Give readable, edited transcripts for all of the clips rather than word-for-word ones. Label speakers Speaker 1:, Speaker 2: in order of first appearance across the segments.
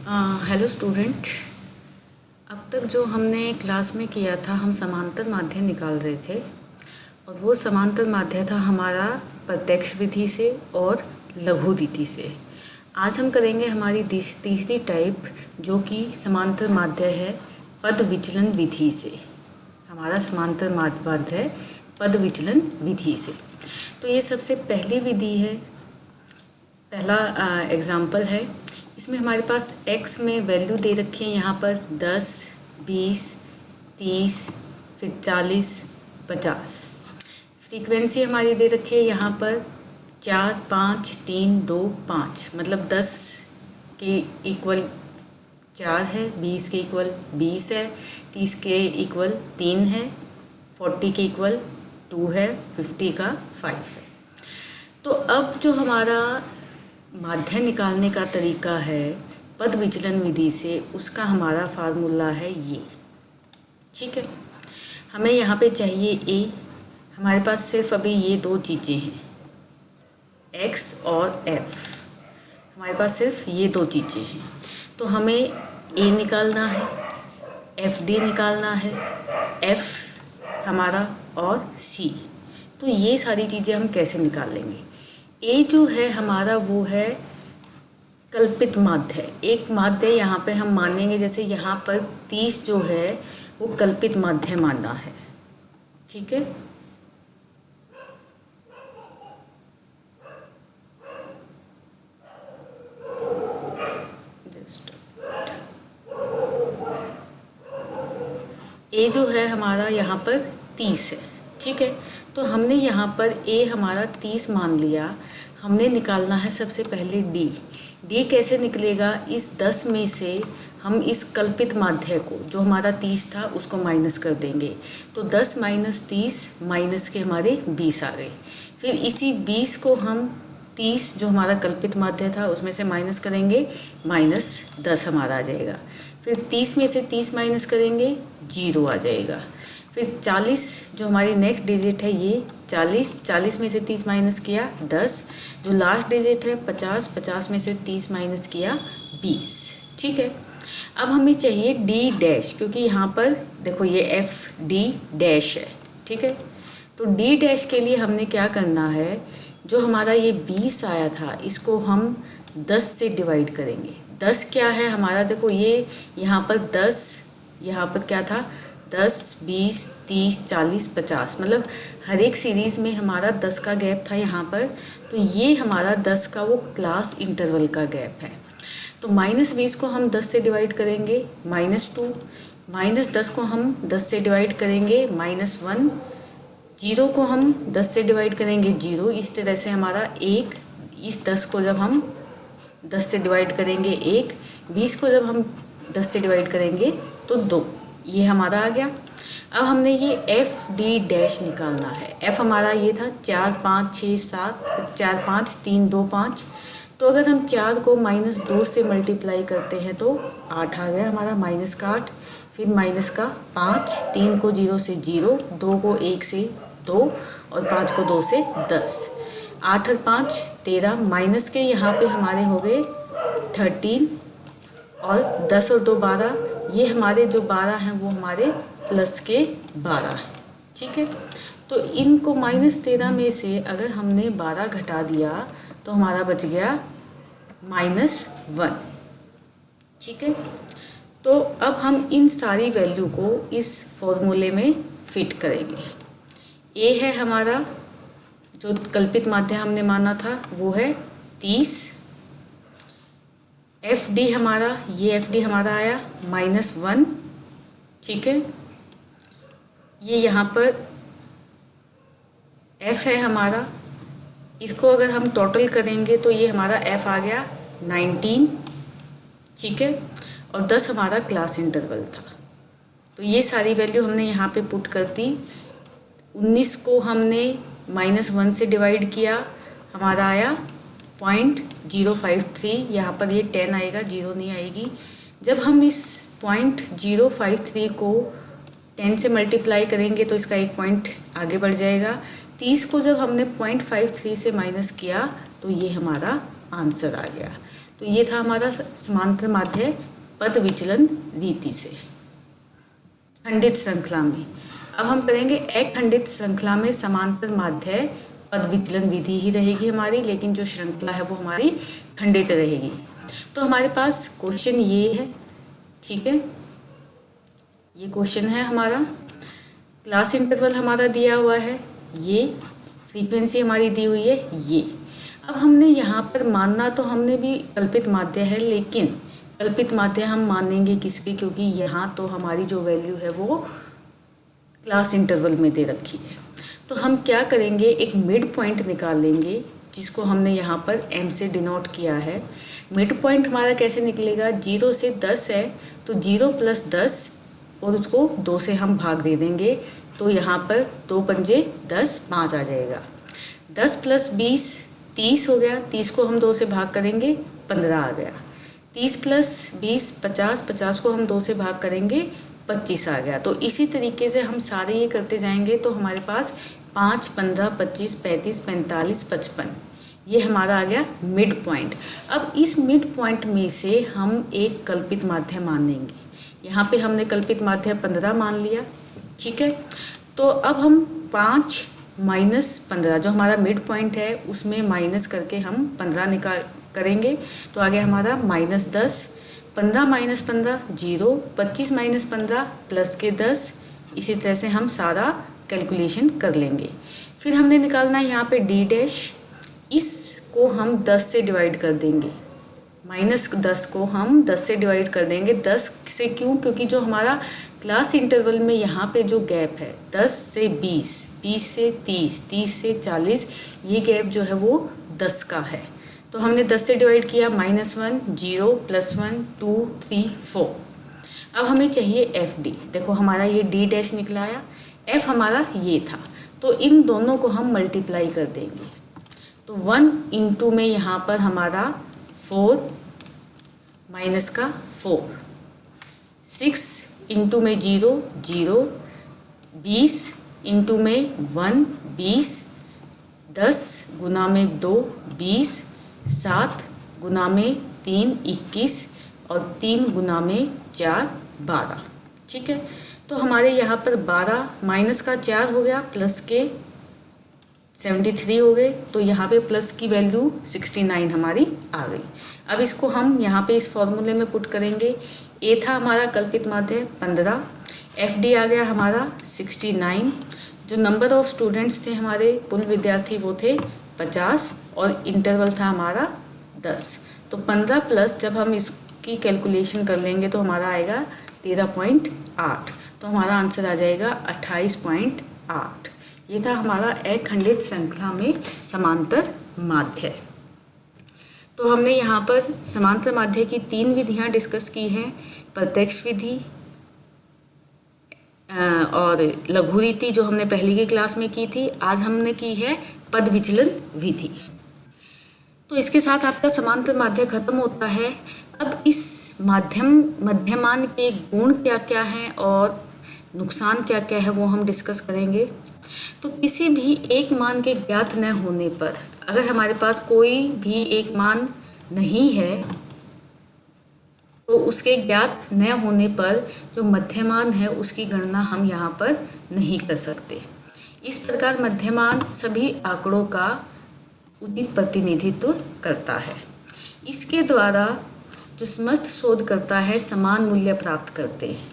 Speaker 1: Hello student. अब तक जो हमने क्लास में किया था, हम समांतर माध्य निकाल रहे थे और वो समांतर माध्य था हमारा प्रत्यक्ष विधि से और लघु विधि से। आज हम करेंगे हमारी तीसरी टाइप जो कि समांतर माध्य है पद विचलन विधि से। हमारा समांतर माध्य है पद विचलन विधि से। तो ये सबसे पहली विधि है, पहला एग्जाम्पल है। इसमें हमारे पास x में वैल्यू दे रखी है यहाँ पर 10, 20, 30, फिर 40, 50। फ्रीक्वेंसी हमारी दे रखी है यहाँ पर 4, 5, 3, 2, 5, मतलब 10 के इक्वल 4 है, 20 के इक्वल 20 है, 30 के इक्वल 3 है, 40 के इक्वल 2 है, 50 का 5 है। तो अब जो हमारा माध्य निकालने का तरीका है पद विचलन विधि से, उसका हमारा फार्मूला है ये। ठीक है, हमें यहाँ पे चाहिए a। हमारे पास सिर्फ अभी ये दो चीज़ें हैं, x और f। हमारे पास सिर्फ ये दो चीज़ें हैं, तो हमें a निकालना है, fd निकालना है, f हमारा और c। तो ये सारी चीज़ें हम कैसे निकाल लेंगे? ए जो है हमारा वो है कल्पित माध्य। एक माध्य यहाँ पे हम मानेंगे, जैसे यहाँ पर 30 जो है वो कल्पित माध्य माना है। ठीक है, ए जो है हमारा यहाँ पर 30 है। ठीक है, तो हमने यहाँ पर ए हमारा 30 मान लिया। हमने निकालना है सबसे पहले डी। डी कैसे निकलेगा? इस 10 में से हम इस कल्पित माध्य को, जो हमारा 30 था, उसको माइनस कर देंगे। तो 10 माइनस 30 माइनस के हमारे 20 आ गए। फिर इसी 20 को हम 30 जो हमारा कल्पित माध्य था उसमें से माइनस करेंगे, माइनस 10 हमारा आ जाएगा। फिर 30 में से 30 माइनस करेंगे, 0 आ जाएगा। फिर 40 जो हमारी नेक्स्ट डिजिट है ये 40 में से 30 माइनस किया 10। जो लास्ट डिजिट है 50 में से 30 माइनस किया 20। ठीक है, अब हमें चाहिए डी डैश, क्योंकि यहाँ पर देखो ये एफ डी डैश है। ठीक है, तो डी डैश के लिए हमने क्या करना है, जो हमारा ये 20 आया था इसको हम 10 से डिवाइड करेंगे। 10 क्या है हमारा, देखो ये यहाँ पर 10, यहाँ पर क्या था 10, 20, 30, 40, 50, मतलब हर एक सीरीज़ में हमारा 10 का गैप था यहाँ पर। तो ये हमारा 10 का वो क्लास इंटरवल का गैप है। तो -20 को हम 10 से डिवाइड करेंगे, -2, -10 को हम 10 से डिवाइड करेंगे, -1, 0 को हम 10 से डिवाइड करेंगे 0। इस तरह से हमारा 1, इस 10 को जब हम 10 से डिवाइड करेंगे 1, 20 को जब हम 10 से डिवाइड करेंगे तो 2, ये हमारा आ गया। अब हमने ये एफ डी डैश निकालना है। एफ हमारा ये था 4, 5, 6, 7, 4, 5, 3, 2, 5। तो अगर हम 4 को -2 से मल्टीप्लाई करते हैं तो 8 आ गया हमारा, माइनस का 8। फिर माइनस का 5, 3 को 0 से 0, 2 को 1 से 2 और 5 को 2 से 10। 8 और 5 13, माइनस के यहाँ पे हमारे हो गए 13 और 10 और 2 12। ये हमारे जो 12 हैं वो हमारे प्लस के 12 हैं। ठीक है, तो इनको -13 में से अगर हमने 12 घटा दिया तो हमारा बच गया -1। ठीक है, तो अब हम इन सारी वैल्यू को इस फॉर्मूले में फिट करेंगे। ए है हमारा जो कल्पित माध्य हमने माना था वो है 30। एफ डी हमारा, ये एफ डी हमारा आया -1। ठीक है, ये यहाँ पर एफ है हमारा, इसको अगर हम टोटल करेंगे तो ये हमारा एफ आ गया 19। ठीक है, और 10 हमारा क्लास इंटरवल था। तो ये सारी वैल्यू हमने यहाँ पे पुट कर दी। 19 को हमने -1 से डिवाइड किया, हमारा आया 0.053। यहाँ पर ये 10 आएगा, 0 नहीं आएगी। जब हम इस 0.053 को 10 से मल्टीप्लाई करेंगे तो इसका 1 पॉइंट आगे बढ़ जाएगा। 30 को जब हमने 0.53 से माइनस किया तो ये हमारा आंसर आ गया। तो ये था हमारा समांतर माध्य पद विचलन रीति से खंडित श्रृंखला में। अब हम करेंगे अखंडित श्रृंखला में समांतर माध्य पद विचलन विधि ही रहेगी हमारी, लेकिन जो श्रृंखला है वो हमारी खंडित रहेगी। तो हमारे पास क्वेश्चन ये है, ठीक है, ये क्वेश्चन है हमारा, क्लास इंटरवल हमारा दिया हुआ है, ये फ्रीक्वेंसी हमारी दी हुई है ये। अब हमने यहाँ पर मानना तो हमने भी कल्पित माध्य है, लेकिन कल्पित माध्य हम मानेंगे किसके, क्योंकि यहाँ तो हमारी जो वैल्यू है वो क्लास इंटरवल में दे रखी है। तो हम क्या करेंगे, एक मिड पॉइंट निकाल लेंगे जिसको हमने यहाँ पर m से डिनोट किया है। मिड पॉइंट हमारा कैसे निकलेगा, 0 से 10 है तो 0 + 10 और उसको 2 से हम भाग दे देंगे, तो यहाँ पर 2 पंजे 10, 5 आ जाएगा। 10 + 20 30 हो गया, 30 को हम 2 से भाग करेंगे 15 आ गया। 30 + 20 50, 50 को हम 2 से भाग करेंगे 25 आ गया। तो इसी तरीके से हम सारे ये करते जाएंगे तो हमारे पास 5, 15, 25, 35, 45, 55 ये हमारा आ गया मिड पॉइंट। अब इस मिड पॉइंट में से हम एक कल्पित माध्य मानेंगे। यहाँ पे हमने कल्पित माध्य 15 मान लिया, ठीक है। तो अब हम 5 - 15 जो हमारा मिड पॉइंट है उसमें माइनस करके हम 15 निकाल करेंगे, तो आ गया हमारा -10, 15 - 15 0, 25 - 15 प्लस के 10। इसी तरह से हम सारा कैलकुलेशन कर लेंगे। फिर हमने निकालना है यहाँ पे d', इसको हम 10 से डिवाइड कर देंगे, -10 को हम 10 से डिवाइड कर देंगे। 10 से क्यों, क्योंकि जो हमारा क्लास इंटरवल में यहाँ पे जो गैप है 10 से 20, 20 से 30, 30 से 40, ये गैप जो है वो 10 का है। तो हमने 10 से डिवाइड किया, -1 0 +1 2 3 4। अब हमें चाहिए FD। देखो हमारा ये d' निकला आया, F हमारा ये था, तो इन दोनों को हम मल्टीप्लाई कर देंगे। तो 1 × में यहाँ पर हमारा 4 माइनस का 4, 6 × में 0 0, 20 × में 1 20, 10 × में 2 20, 7 × में 3 21 और 3 × में 4 12, ठीक है। तो हमारे यहाँ पर 12 माइनस का 4 हो गया, प्लस के 73 हो गए, तो यहाँ पे प्लस की वैल्यू 69 हमारी आ गई। अब इसको हम यहाँ पे इस फॉर्मूले में पुट करेंगे। ए था हमारा कल्पित माध्य 15, FD आ गया हमारा 69, जो नंबर ऑफ स्टूडेंट्स थे हमारे कुल विद्यार्थी वो थे 50 और इंटरवल था हमारा 10। तो 15 प्लस जब हम इसकी कैलकुलेशन कर लेंगे तो हमारा आएगा 13.8, तो हमारा आंसर आ जाएगा 28.8। ये था हमारा अखंडित श्रृंखला में समांतर माध्य। तो हमने यहाँ पर समांतर माध्य की 3 विधियाँ डिस्कस की हैं, प्रत्यक्ष विधि और लघु रीति जो हमने पहले की क्लास में की थी। आज हमने की है पद विचलन विधि। तो इसके साथ आपका समांतर माध्य खत्म होता है। अब इस मध्यमान के गुण क्या क्या हैं और नुकसान क्या क्या है वो हम डिस्कस करेंगे। तो किसी भी एक मान के ज्ञात न होने पर, अगर हमारे पास कोई भी एक मान नहीं है तो उसके ज्ञात न होने पर जो मध्यमान है उसकी गणना हम यहाँ पर नहीं कर सकते। इस प्रकार मध्यमान सभी आंकड़ों का उचित प्रतिनिधित्व करता है। इसके द्वारा जो समस्त शोधकर्ता है समान मूल्य प्राप्त करते हैं,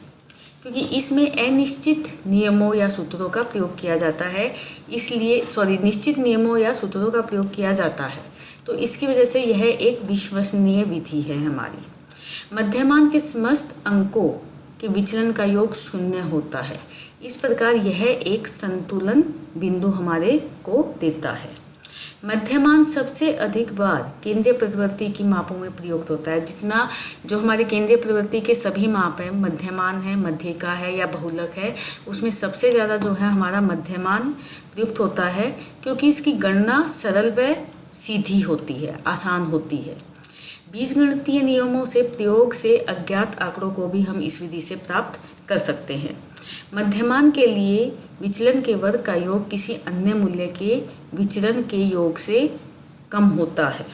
Speaker 1: क्योंकि इसमें अनिश्चित नियमों या सूत्रों का प्रयोग किया जाता है, इसलिए निश्चित नियमों या सूत्रों का प्रयोग किया जाता है, तो इसकी वजह से यह एक विश्वसनीय विधि है हमारी। मध्यमान के समस्त अंकों के विचलन का योग 0 होता है। इस प्रकार यह एक संतुलन बिंदु हमारे को देता है। मध्यमान सबसे अधिक बार केंद्रीय प्रवृत्ति की मापों में प्रयुक्त होता है। जितना जो हमारे केंद्रीय प्रवृत्ति के सभी माप हैं, मध्यमान है, मध्यिका है या बहुलक है, उसमें सबसे ज़्यादा जो है हमारा मध्यमान प्रयुक्त होता है, क्योंकि इसकी गणना सरल व सीधी होती है, आसान होती है। बीजगणितीय नियमों से प्रयोग से अज्ञात आंकड़ों को भी हम इस विधि से प्राप्त कर सकते हैं। मध्यमान के लिए विचलन के वर्ग का योग किसी अन्य मूल्य के विचलन के योग से कम होता है।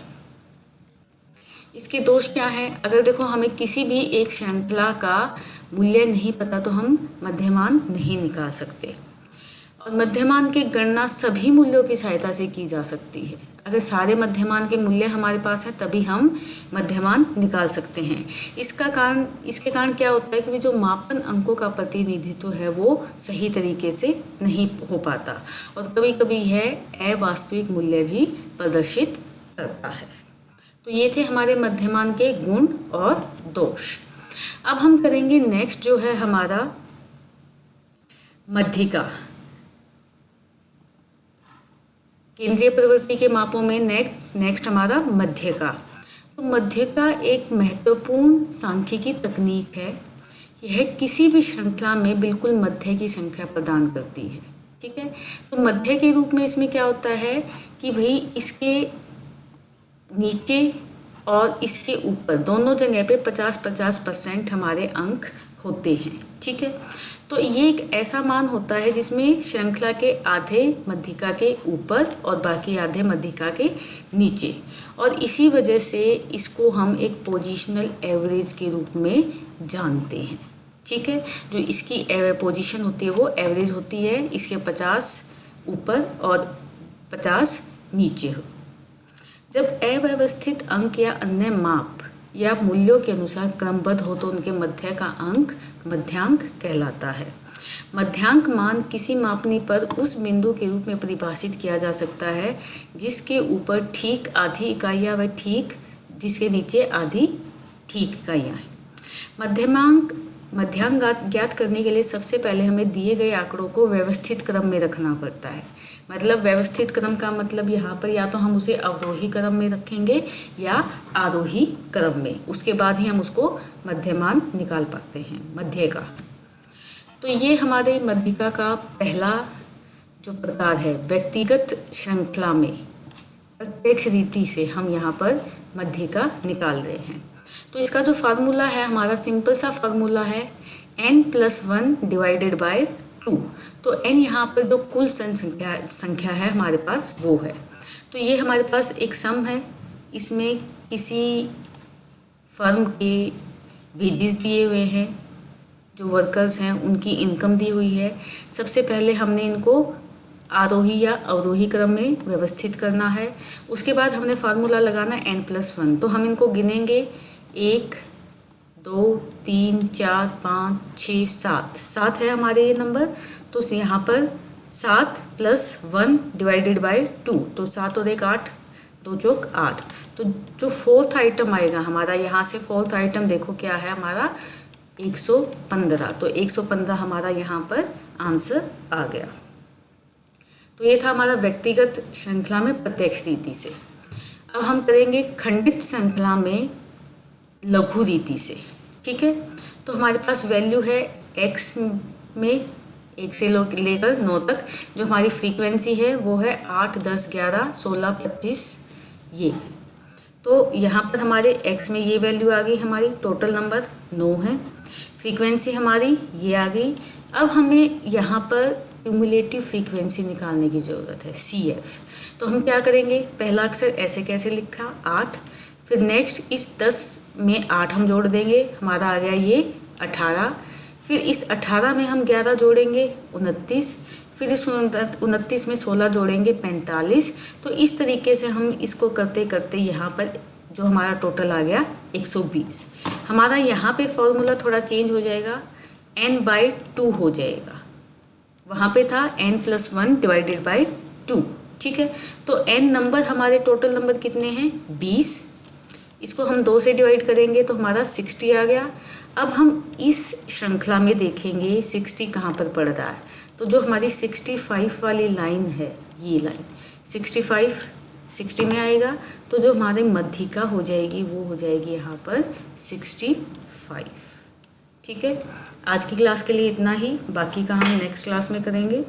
Speaker 1: इसके दोष क्या है? अगर देखो हमें किसी भी एक श्रृंखला का मूल्य नहीं पता तो हम मध्यमान नहीं निकाल सकते। और मध्यमान की गणना सभी मूल्यों की सहायता से की जा सकती है। अगर सारे मध्यमान के मूल्य हमारे पास है तभी हम मध्यमान निकाल सकते हैं। इसके कारण क्या होता है कि जो मापन अंकों का प्रतिनिधित्व है वो सही तरीके से नहीं हो पाता और कभी कभी यह अवास्तविक मूल्य भी प्रदर्शित करता है। तो ये थे हमारे मध्यमान के गुण और दोष। अब हम करेंगे नेक्स्ट जो है हमारा मध्यिका। केंद्रीय प्रवृत्ति के मापों में नेक्स्ट हमारा मध्यिका। तो मध्यिका एक महत्वपूर्ण सांख्यिकी तकनीक है। यह किसी भी श्रृंखला में बिल्कुल मध्य की संख्या प्रदान करती है। ठीक है, तो मध्य के रूप में इसमें क्या होता है कि भाई इसके नीचे और इसके ऊपर दोनों जगह पे 50-50% हमारे अंक होते हैं। ठीक है, तो ये एक ऐसा मान होता है जिसमें श्रृंखला के आधे मध्यिका के ऊपर और बाकी आधे मध्यिका के नीचे, और इसी वजह से इसको हम एक पोजीशनल एवरेज के रूप में जानते हैं। ठीक है, जो इसकी पोजीशन होती है वो एवरेज होती है, इसके 50 ऊपर और 50 नीचे हो। जब अव्यवस्थित अंक या अन्य माप या मूल्यों के अनुसार क्रमबद्ध हो तो उनके मध्य का अंक मध्यांक कहलाता है। मध्यांक मान किसी मापनी पर उस बिंदु के रूप में परिभाषित किया जा सकता है जिसके ऊपर ठीक आधी इकाइयाँ व ठीक जिसके नीचे आधी ठीक इकाइयाँ हैं। मध्यांक ज्ञात करने के लिए सबसे पहले हमें दिए गए आंकड़ों को व्यवस्थित क्रम में रखना पड़ता है। मतलब व्यवस्थित क्रम का मतलब यहाँ पर या तो हम उसे अवरोही क्रम में रखेंगे या आरोही क्रम में, उसके बाद ही हम उसको मध्यमान निकाल पाते हैं, मध्य का। तो ये हमारे मध्यिका का पहला जो प्रकार है, व्यक्तिगत श्रृंखला में प्रत्यक्ष रीति से हम यहाँ पर मध्यिका निकाल रहे हैं। तो इसका जो फार्मूला है हमारा सिंपल सा फार्मूला है n+1 डिवाइडेड बाय 2। तो n यहाँ पर जो कुल संख्या है हमारे पास वो है। तो ये हमारे पास एक सम है, इसमें किसी फर्म के वेजेस दिए हुए हैं, जो वर्कर्स हैं उनकी इनकम दी हुई है। सबसे पहले हमने इनको आरोही या अवरोही क्रम में व्यवस्थित करना है। उसके बाद हमने फार्मूला लगाना n+1। तो हम इनको गिनेंगे 1 2 3 4 5 6 7 है हमारे ये नंबर। तो यहाँ पर 7 + 1 डिवाइडेड बाय 2, तो 7 और 1 8, 2 चौक 8। तो जो फोर्थ आइटम आएगा हमारा, यहाँ से फोर्थ आइटम देखो क्या है हमारा 115। तो 115 हमारा यहाँ पर आंसर आ गया। तो ये था हमारा व्यक्तिगत श्रृंखला में प्रत्यक्ष रीति से। अब हम करेंगे खंडित श्रृंखला में लघु रीति से। ठीक है, तो हमारे पास वैल्यू है x में 1 से लेकर 9 तक। जो हमारी फ्रीक्वेंसी है वो है 8 10 11 16 25 ये। तो यहाँ पर हमारे x में ये वैल्यू आ गई, हमारी टोटल नंबर 9 है। फ्रीक्वेंसी हमारी ये आ गई। अब हमें यहाँ पर क्यूमुलेटिव फ्रीक्वेंसी निकालने की ज़रूरत है, CF। तो हम क्या करेंगे, पहला अक्षर ऐसे कैसे लिखा 8, फिर नेक्स्ट इस 10 में 8 हम जोड़ देंगे, हमारा आ गया ये 18। फिर इस 18 में हम 11 जोड़ेंगे 29, फिर इस 29 में 16 जोड़ेंगे 45। तो इस तरीके से हम इसको करते करते यहाँ पर जो हमारा टोटल आ गया 120। हमारा यहाँ पे फॉर्मूला थोड़ा चेंज हो जाएगा, n/2 हो जाएगा। वहाँ पे था n+1 डिवाइडेड बाय 2। ठीक है, तो n नंबर हमारे टोटल नंबर कितने हैं 20। इसको हम 2 से डिवाइड करेंगे तो हमारा 60 आ गया। अब हम इस श्रृंखला में देखेंगे 60 कहाँ पर पड़ रहा है। तो जो हमारी 65 वाली लाइन है, ये लाइन 65 60 में आएगा। तो जो हमारी मध्यिका हो जाएगी वो हो जाएगी यहाँ पर 65। ठीक है, आज की क्लास के लिए इतना ही, बाकी का हम नेक्स्ट क्लास में करेंगे।